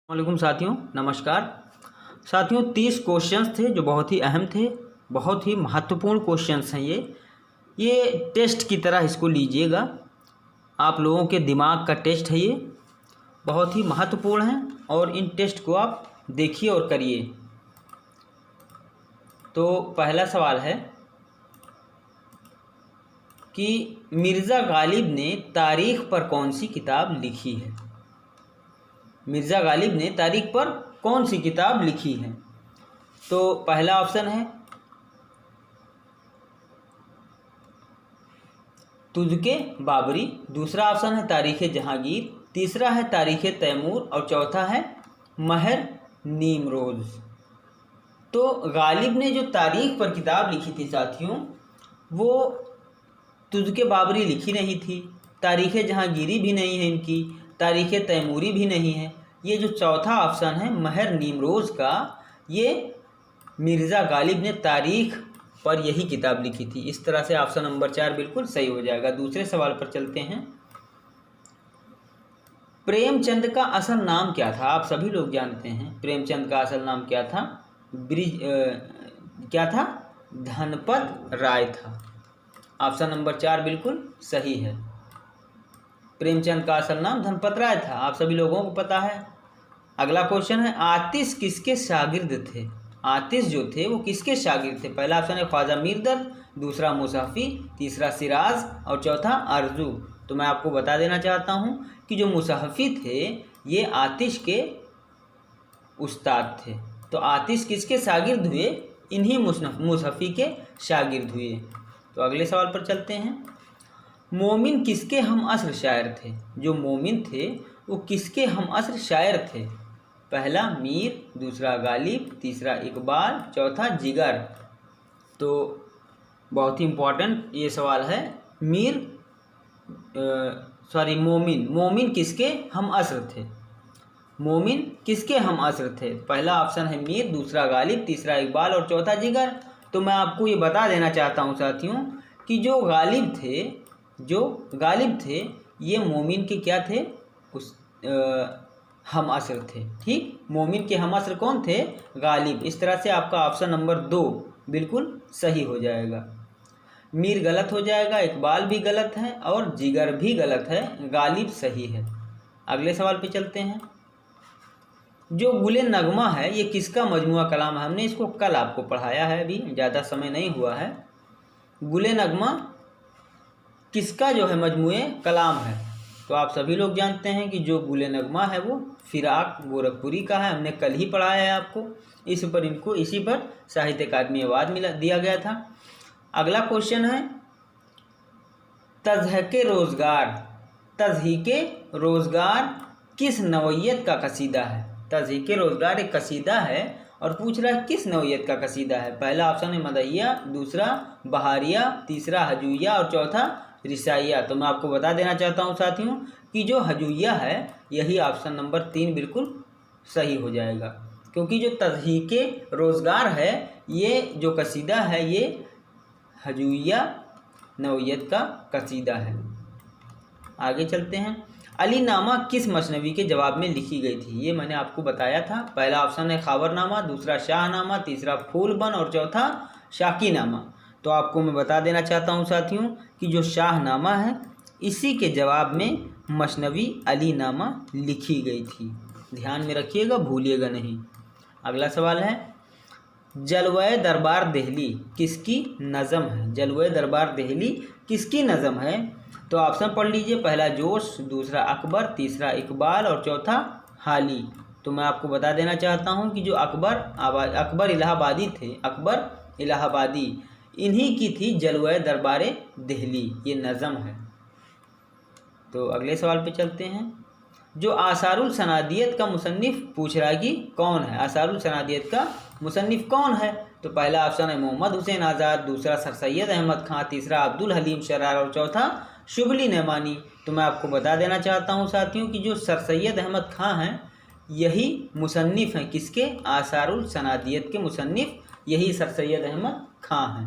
वालेकुम साथियों, नमस्कार साथियों। 30 क्वेश्चंस थे जो बहुत ही अहम थे, बहुत ही महत्वपूर्ण क्वेश्चंस हैं। ये टेस्ट की तरह इसको लीजिएगा, आप लोगों के दिमाग का टेस्ट है। ये बहुत ही महत्वपूर्ण है और इन टेस्ट को आप देखिए और करिए। तो पहला सवाल है कि मिर्ज़ा गालिब ने तारीख़ पर कौन सी किताब लिखी है। मिर्ज़ा गालिब ने तारीख़ पर कौन सी किताब लिखी है। तो पहला ऑप्शन है तुज़के बाबरी, दूसरा ऑप्शन है तारीख़ जहांगीर, तीसरा है तारीख़ तैमूर और चौथा है महर नीमरोज़। तो गालिब ने जो तारीख़ पर किताब लिखी थी साथियों, वो तुज़के बाबरी लिखी नहीं थी, तारीख़ जहांगीरी भी नहीं है इनकी, तारीख़ तैमूरी भी नहीं है। ये जो चौथा ऑप्शन है महर नीमरोज़ का, ये मिर्ज़ा गालिब ने तारीख़ पर यही किताब लिखी थी। इस तरह से ऑप्शन नंबर 4 बिल्कुल सही हो जाएगा। दूसरे सवाल पर चलते हैं। प्रेमचंद का असल नाम क्या था। आप सभी लोग जानते हैं प्रेमचंद का असल नाम क्या था। क्या था? धनपत राय था। ऑप्शन नंबर 4 बिल्कुल सही है। प्रेमचंद का असल नाम धनपत राय था, आप सभी लोगों को पता है। अगला क्वेश्चन है आतिश किसके शागिर्द थे। आतिश जो थे वो किसके शागिर्द थे। पहला ऑप्शन है ख्वाजा मीरदर्द, दूसरा मुसाफ़ी, तीसरा सिराज और चौथा आरजू। तो मैं आपको बता देना चाहता हूँ कि जो मुसाफ़ी थे ये आतिश के उस्ताद थे। तो आतिश किसके शागिर्द हुए? इन्हीं मुसाफ़ी के शागिर्द हुए। तो अगले सवाल पर चलते हैं। मोमिन किसके हम असर शायर थे। जो मोमिन थे वो किसके हम असर शायर थे। पहला मीर, दूसरा गालिब, तीसरा इकबाल, चौथा जिगर। तो बहुत ही इम्पोर्टेंट ये सवाल है। मोमिन किसके हम असर थे। मोमिन किसके हम असर थे। पहला ऑप्शन है मीर, दूसरा गालिब, तीसरा इकबाल और चौथा जिगर। तो मैं आपको ये बता देना चाहता हूँ साथियों कि जो गालिब थे ये मोमिन के क्या थे, हम असर थे। ठीक, मोमिन के हम असर कौन थे? गालिब। इस तरह से आपका ऑप्शन नंबर 2 बिल्कुल सही हो जाएगा। मीर गलत हो जाएगा, इकबाल भी गलत है और जिगर भी गलत है, गालिब सही है। अगले सवाल पे चलते हैं। जो गुले नगमा है ये किसका मजमुआ कलाम है। हमने इसको कल आपको पढ़ाया है, अभी ज़्यादा समय नहीं हुआ है। गुले नगमा किसका जो है मजमुए कलाम है। तो आप सभी लोग जानते हैं कि जो गुले नगमा है वो फिराक गोरखपुरी का है। हमने कल ही पढ़ाया है आपको। इसी पर साहित्य अकादमी अवार्ड दिया गया था। अगला क्वेश्चन है तज़हीके रोज़गार किस नौइयत का कसीदा है। तज़हीके रोज़गार एक कसीदा है और पूछ रहा है किस नौइयत का कसीदा है। पहला ऑप्शन है मदहिया, दूसरा बहारिया, तीसरा हजूइया और चौथा रिसाइया। तो मैं आपको बता देना चाहता हूँ साथियों कि जो हजूइया है यही ऑप्शन नंबर 3 बिल्कुल सही हो जाएगा, क्योंकि जो तज़हीके रोज़गार है ये जो कसीदा है ये हजूइया नौइयत का कसीदा है। आगे चलते हैं। अली नामा किस मसनवी के जवाब में लिखी गई थी। ये मैंने आपको बताया था। पहला ऑप्शन है खाबरनामा, दूसरा शाहनामा, तीसरा फूलबन और चौथा शाकीनामा। तो आपको मैं बता देना चाहता हूँ साथियों कि जो शाहनामा है इसी के जवाब में मसनवी अली नामा लिखी गई थी। ध्यान में रखिएगा, भूलिएगा नहीं। अगला सवाल है जलवाए दरबार देहली किसकी नज़म है। जलवाए दरबार देहली किसकी नज़म है। तो ऑप्शन पढ़ लीजिए। पहला जोश, दूसरा अकबर, तीसरा इकबाल और चौथा हाली। तो मैं आपको बता देना चाहता हूँ कि जो अकबर इलाहाबादी थे, अकबर इलाहाबादी, इन्हीं की थी जलवाए दरबार देहली, ये नज़म है। तो अगले सवाल पे चलते हैं। जो आसारुल सनादियत का मुसन्निफ पूछ रहा है कि कौन है। आसारुल सनादियत का मुसन्निफ कौन है। तो पहला ऑप्शन है मोहम्मद हुसैन आज़ाद, दूसरा सर सैयद अहमद खां, तीसरा अब्दुल हलीम शरार और चौथा शुबली नैमानी। तो मैं आपको बता देना चाहता हूँ साथियों कि जो सर सैयद अहमद खां हैं यही मुसन्निफ हैं किसके, आसारुल सनादियत के मुसन्निफ यही सर सैयद अहमद खां हैं।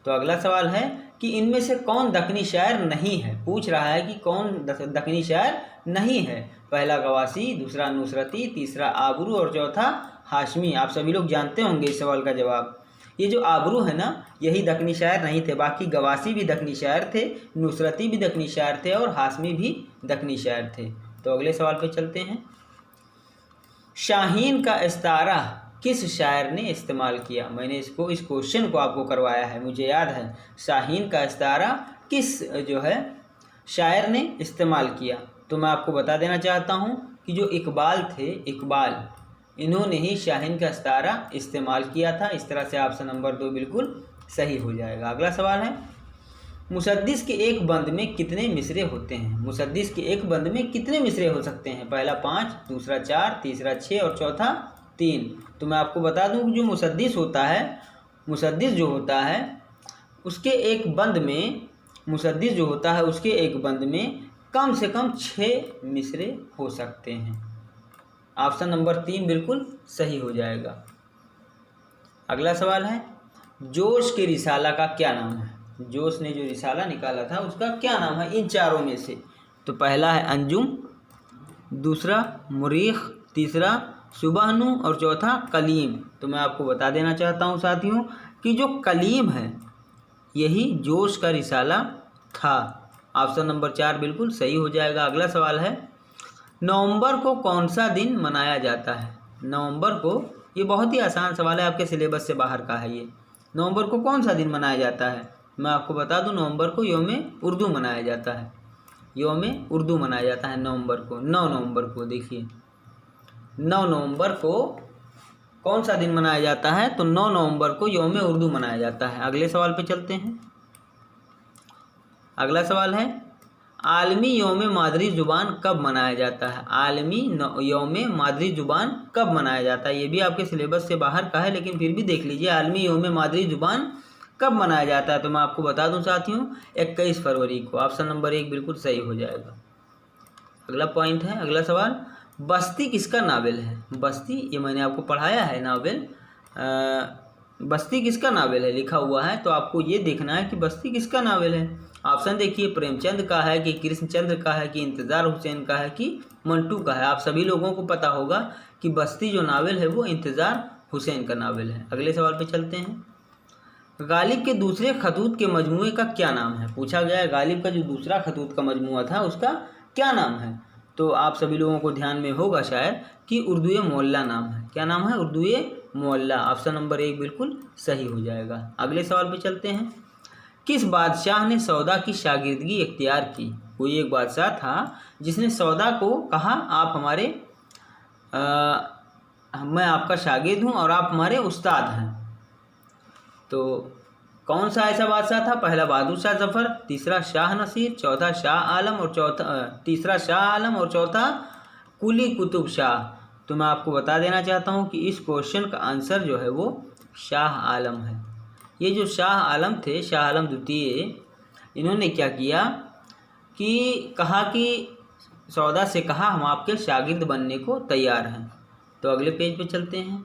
तो अगला सवाल है कि इनमें से कौन दक्कनी शायर नहीं है। पूछ रहा है कि कौन दक्कनी शायर नहीं है। पहला गवासी, दूसरा नुसरती, तीसरा आबरू और चौथा हाशमी। आप सभी लोग जानते होंगे इस सवाल का जवाब। ये जो आबरू है ना, यही दक्कनी शायर नहीं थे। बाकी गवासी भी दक्कनी शायर थे, नुसरती भी दक्कनी शायर थे और हाशमी भी दक्कनी शायर थे। तो अगले सवाल पे चलते हैं। शाहीन का इस्तारा किस शायर ने इस्तेमाल किया। मैंने इस क्वेश्चन को आपको करवाया है, मुझे याद है। शाहीन का इस्तारा किस जो है शायर ने इस्तेमाल किया। तो मैं आपको बता देना चाहता हूँ कि जो इकबाल थे, इकबाल, इन्होंने ही शाहीन का इस्तारा इस्तेमाल किया था। इस तरह से ऑप्शन नंबर 2 बिल्कुल सही हो जाएगा। अगला सवाल है, मुसद्दिस के एक बंद में कितने मिसरे होते हैं। मुसद्दिस के एक बंद में कितने मिसरे हो सकते हैं। पहला 5, दूसरा 4, तीसरा 6 और चौथा 3। तो मैं आपको बता दूं कि जो मुसद्दिस होता है, मुसद्दिस जो होता है उसके एक बंद में, मुसद्दिस जो होता है उसके एक बंद में कम से कम 6 मिसरे हो सकते हैं। ऑप्शन नंबर 3 बिल्कुल सही हो जाएगा। अगला सवाल है, जोश के रिसाला का क्या नाम है। जोश ने जो रिसाला निकाला था उसका क्या नाम है इन चारों में से। तो पहला है अंजुम, दूसरा मुरीख, तीसरा सुबहनु और चौथा कलीम। तो मैं आपको बता देना चाहता हूँ साथियों कि जो कलीम है यही जोश का रिसाला था। ऑप्शन नंबर 4 बिल्कुल सही हो जाएगा। अगला सवाल है, नवंबर को कौन सा दिन मनाया जाता है। नवंबर को, ये बहुत ही आसान सवाल है, आपके सिलेबस से बाहर का है ये। नवंबर को कौन सा दिन मनाया जाता है। मैं आपको बता दूं, नवंबर को यौम उर्दू मनाया जाता है। यौम उर्दू मनाया जाता है नवंबर को। 9 नवंबर को, देखिए 9 नवंबर को कौन सा दिन मनाया जाता है। तो 9 नवंबर को यौम उर्दू मनाया जाता है। अगले सवाल पे चलते हैं। अगला सवाल है, आलमी यौम मादरी ज़ुबान कब मनाया जाता है। आलमी यौम मादरी ज़ुबान कब मनाया जाता है। ये भी आपके सिलेबस से बाहर का है, लेकिन फिर भी देख लीजिए, आलमी यौम मादरी ज़ुबान कब मनाया जाता है। तो मैं आपको बता दूं साथियों, 21 फरवरी को। ऑप्शन नंबर 1 बिल्कुल सही हो जाएगा। अगला पॉइंट है, अगला सवाल, बस्ती किसका नावल है। बस्ती, ये मैंने आपको पढ़ाया है नावल। बस्ती किसका नावल है लिखा हुआ है, तो आपको ये देखना है कि बस्ती किसका नावल है। ऑप्शन देखिए, प्रेमचंद का है कि कृष्णचंद्र का है कि इंतज़ार हुसैन का है कि मंटू का है। आप सभी लोगों को पता होगा कि बस्ती जो नावल है वो इंतज़ार हुसैन का नावल है। अगले सवाल पे चलते हैं। गालिब के दूसरे खतूत के मजमूए का क्या नाम है। पूछा गया है गालिब का जो दूसरा खतूत का मजमूआ था उसका क्या नाम है। तो आप सभी लोगों को ध्यान में होगा शायद कि उर्दूए मोहल्ला नाम है। क्या नाम है, उर्दूए मोहल्ला। ऑप्शन नंबर 1 बिल्कुल सही हो जाएगा। अगले सवाल पे चलते हैं। किस बादशाह ने सौदा की शागिर्दगी इख्तियार की। कोई एक बादशाह था जिसने सौदा को कहा, आप हमारे मैं आपका शागिर्द हूँ और आप हमारे उस्ताद हैं। तो कौन सा ऐसा बादशाह था। पहला बहादुर शाह जफ़र, तीसरा शाह नसीर, चौथा शाह आलम और तीसरा शाह आलम और चौथा कुली कुतुब शाह। तो मैं आपको बता देना चाहता हूँ कि इस क्वेश्चन का आंसर जो है वो शाह आलम है। ये जो शाह आलम थे, शाह आलम द्वितीय, इन्होंने क्या किया कि कहा कि सौदा से कहा हम आपके शागिर्द बनने को तैयार हैं। तो अगले पेज पे चलते हैं।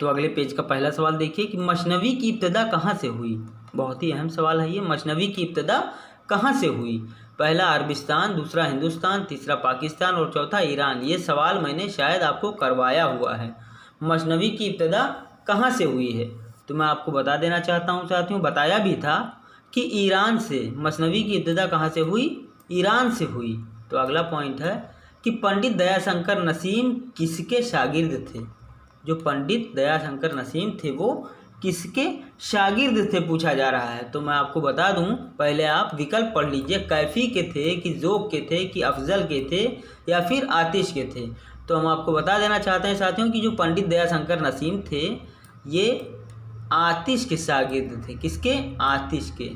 तो अगले पेज का पहला सवाल देखिए कि मसनवी की इब्तिदा कहाँ से हुई। बहुत ही अहम सवाल है ये, मसनवी की इब्तिदा कहाँ से हुई। पहला अरबिस्तान, दूसरा हिंदुस्तान, तीसरा पाकिस्तान और चौथा ईरान। ये सवाल मैंने शायद आपको करवाया हुआ है। मसनवी की इब्तिदा कहाँ से हुई है, तो मैं आपको बता देना चाहता हूँ साथियों, बताया भी था कि ईरान से। मसनवी की इब्तिदा कहाँ से हुई, ईरान से हुई। तो अगला पॉइंट है कि पंडित दयाशंकर नसीम किसके शागिर्द थे। जो पंडित दयाशंकर नसीम थे वो किसके शागिर्द थे पूछा जा रहा है। तो मैं आपको बता दूं, पहले आप विकल्प पढ़ लीजिए, कैफी के थे कि ज़ोक के थे कि अफजल के थे या फिर आतिश के थे। तो हम आपको बता देना चाहते हैं साथियों कि जो पंडित दयाशंकर नसीम थे ये आतिश के शागिर्द थे। किसके, आतिश के।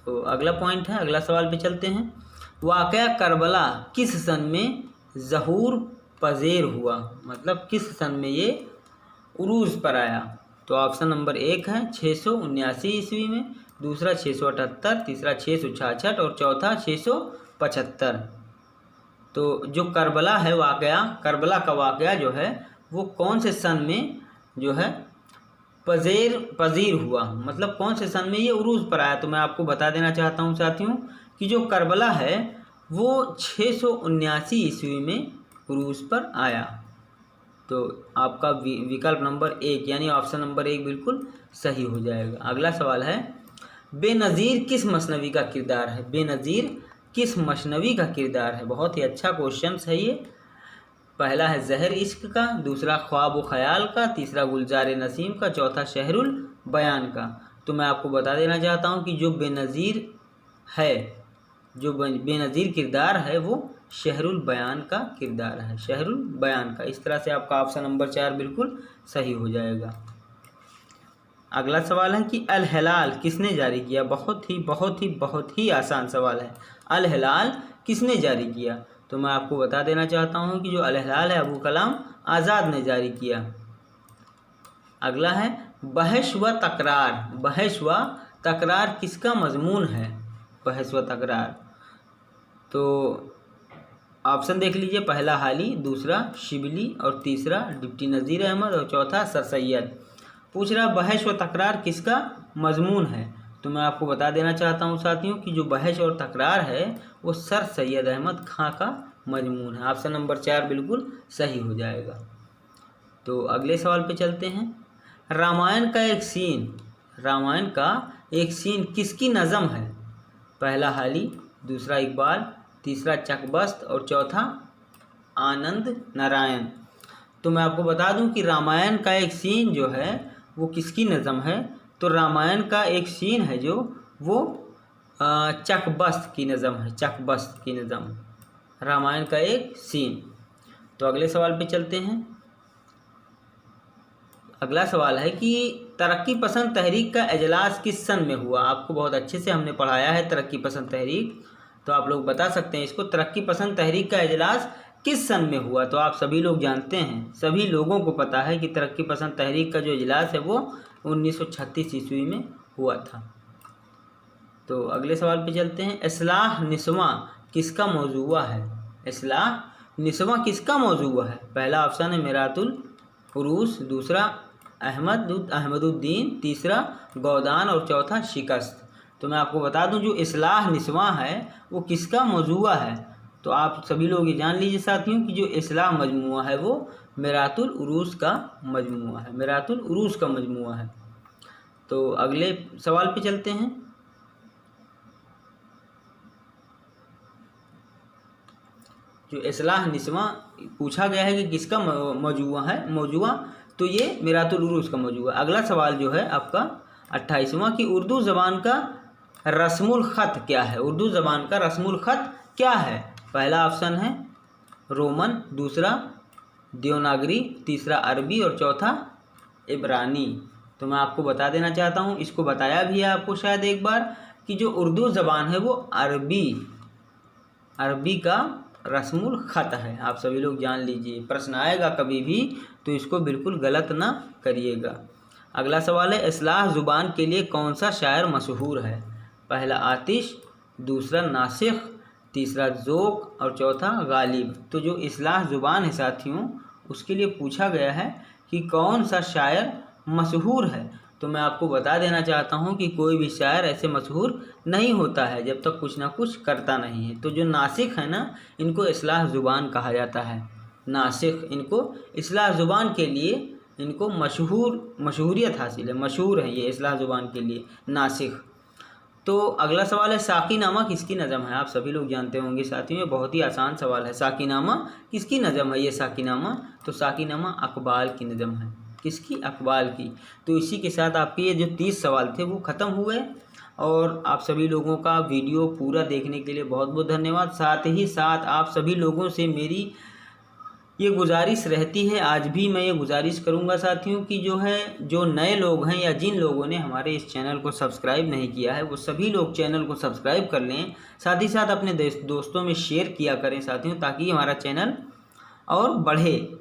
तो अगला पॉइंट है, अगला सवाल पे चलते हैं। वाक़या करबला किस सन में ज़हूर पज़ेर हुआ, मतलब किस सन में ये उरूज पर आया। तो ऑप्शन नंबर 1 है 679 ईस्वी में, दूसरा 678, तीसरा 666 और चौथा 675। तो जो करबला है वाक़या, करबला का वाक़या जो है वो कौन से सन में जो है पजीर हुआ, मतलब कौन से सन में ये उरूज पर आया। तो मैं आपको बता देना चाहता हूँ साथियों कि जो करबला है वो 679 ईस्वी में उरूज पर आया। तो आपका विकल्प नंबर 1 यानी ऑप्शन नंबर 1 बिल्कुल सही हो जाएगा। अगला सवाल है, बेनज़ीर किस मसनवी का किरदार है? बेनज़ीर किस मसनवी का किरदार है? बहुत ही अच्छा क्वेश्चन है ये। पहला है ज़हर इश्क का, दूसरा ख्वाब व ख़याल का, तीसरा गुलजार नसीम का, चौथा शहरुल बयान का। तो मैं आपको बता देना चाहता हूँ कि जो बेनज़ीर है, जो बेनज़ीर किरदार है वो शहरुल बयान का किरदार है, शहरुल बयान का। इस तरह से आपका ऑप्शन नंबर 4 बिल्कुल सही हो जाएगा। अगला सवाल है कि अल हिलाल किसने जारी किया? बहुत ही आसान सवाल है। अल हिलाल किसने जारी किया? तो मैं आपको बता देना चाहता हूँ कि जो अल हिलाल है अबू कलाम आज़ाद ने जारी किया। अगला है बहस व तकरार। बहस व तकरार किसका मजमून है? बहस व तकरार, तो ऑप्शन देख लीजिए। पहला हाली, दूसरा शिबली और तीसरा डिप्टी नज़ीर अहमद और चौथा सर सैयद। पूछ रहा बहस व तकरार किसका मजमून है? तो मैं आपको बता देना चाहता हूँ साथियों कि जो बहस और तकरार है वो सर सैयद अहमद खां का मजमून है। ऑप्शन नंबर 4 बिल्कुल सही हो जाएगा। तो अगले सवाल पे चलते हैं। रामायण का एक सीन किसकी नज़म है? पहला हाली, दूसरा इकबाल, तीसरा चकबस्त और चौथा आनंद नारायण। तो मैं आपको बता दूं कि रामायण का एक सीन जो है वो किसकी नज़म है? तो रामायण का एक सीन है जो वो चकबस्त की नज़म है, चकबस्त की नज़म, रामायण का एक सीन। तो अगले सवाल पे चलते हैं। अगला सवाल है कि तरक्की पसंद तहरीक का इजलास किस सन में हुआ? आपको बहुत अच्छे से हमने पढ़ाया है तरक्की पसंद तहरीक, तो आप लोग बता सकते हैं इसको, तरक्की पसंद तहरीक का इजलास किस सन में हुआ? तो आप सभी लोग जानते हैं, सभी लोगों को पता है कि तरक्की पसंद तहरीक का जो इजलास है वो 1936 ईस्वी में हुआ था। तो अगले सवाल पे चलते हैं। इस्लाह निस्वा किसका मौजूआ है? इस्लाह निस्वा किसका मौजूआ है? पहला ऑप्शन है मिरातुल उरूस, दूसरा अहमदुद्दीन, तीसरा गौदान और चौथा शिकस्त। तो मैं आपको बता दूं जो इस्लाह निस्वा है वो किसका मौजूआ है? तो आप सभी लोग ये जान लीजिए साथियों कि जो इस्लाह मजमुआ है वो मिरातुल उरूस का मजमुआ है, मिरातुल उरूस का मजमुआ है। तो अगले सवाल पे चलते हैं। जो इस्लाह निस्वा पूछा गया है कि किसका मौजूआ है, मौजूआ, तो ये मिरातुल उरूस का मौजूआ। अगला सवाल जो है आपका 28वां कि उर्दू ज़बान का रस्मुल ख़त क्या है? उर्दू ज़बान का रस्मुल ख़त क्या है? पहला ऑप्शन है रोमन, दूसरा देवनागरी, तीसरा अरबी और चौथा इब्रानी। तो मैं आपको बता देना चाहता हूँ, इसको बताया भी है आपको शायद एक बार, कि जो उर्दू ज़बान है वो अरबी का रस्मुल ख़त है। आप सभी लोग जान लीजिए, प्रश्न आएगा कभी भी तो इसको बिल्कुल गलत ना करिएगा। अगला सवाल है इस्लाह ज़ुबान के लिए कौन सा शायर मशहूर है? पहला आतिश, दूसरा नासिख, तीसरा ज़ोक और चौथा गालिब। तो जो इस्लाह ज़ुबान है साथियों उसके लिए पूछा गया है कि कौन सा शायर मशहूर है। तो मैं आपको बता देना चाहता हूं कि कोई भी शायर ऐसे मशहूर नहीं होता है जब तक कुछ ना कुछ करता नहीं है। तो जो नासिख है ना, इनको इस्लाह ज़ुबान कहा जाता है। नासिख, इनको इस्लाह ज़ुबान के लिए इनको मशहूरियत हासिल है, मशहूर है ये इस्लाह ज़ुबान के लिए नासिख। तो अगला सवाल है साक़ीनामा किसकी नज़म है? आप सभी लोग जानते होंगे साथियों, ये बहुत ही आसान सवाल है। साक़ीनामा किसकी नज़म है? ये साक़ीनामा, तो साक़ीनामा अक़बाल की नज़म है। किसकी? अक़बाल की। तो इसी के साथ आपके ये जो 30 सवाल थे वो ख़त्म हुए। और आप सभी लोगों का वीडियो पूरा देखने के लिए बहुत बहुत धन्यवाद। साथ ही साथ आप सभी लोगों से मेरी ये गुजारिश रहती है, आज भी मैं ये गुजारिश करूंगा साथियों कि जो नए लोग हैं या जिन लोगों ने हमारे इस चैनल को सब्सक्राइब नहीं किया है वो सभी लोग चैनल को सब्सक्राइब कर लें। साथ ही साथ अपने दोस्तों में शेयर किया करें साथियों, ताकि हमारा चैनल और बढ़े।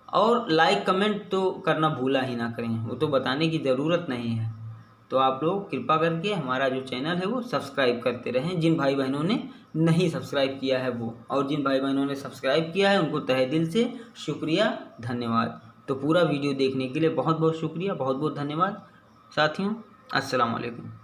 और लाइक कमेंट तो करना भूला ही ना करें, वो तो बताने की ज़रूरत नहीं है। तो आप लोग कृपा करके हमारा जो चैनल है वो सब्सक्राइब करते रहें, जिन भाई बहनों ने नहीं सब्सक्राइब किया है वो, और जिन भाई बहनों ने सब्सक्राइब किया है उनको तहे दिल से शुक्रिया, धन्यवाद। तो पूरा वीडियो देखने के लिए बहुत बहुत शुक्रिया, बहुत बहुत धन्यवाद साथियों। अस्सलाम वालेकुम।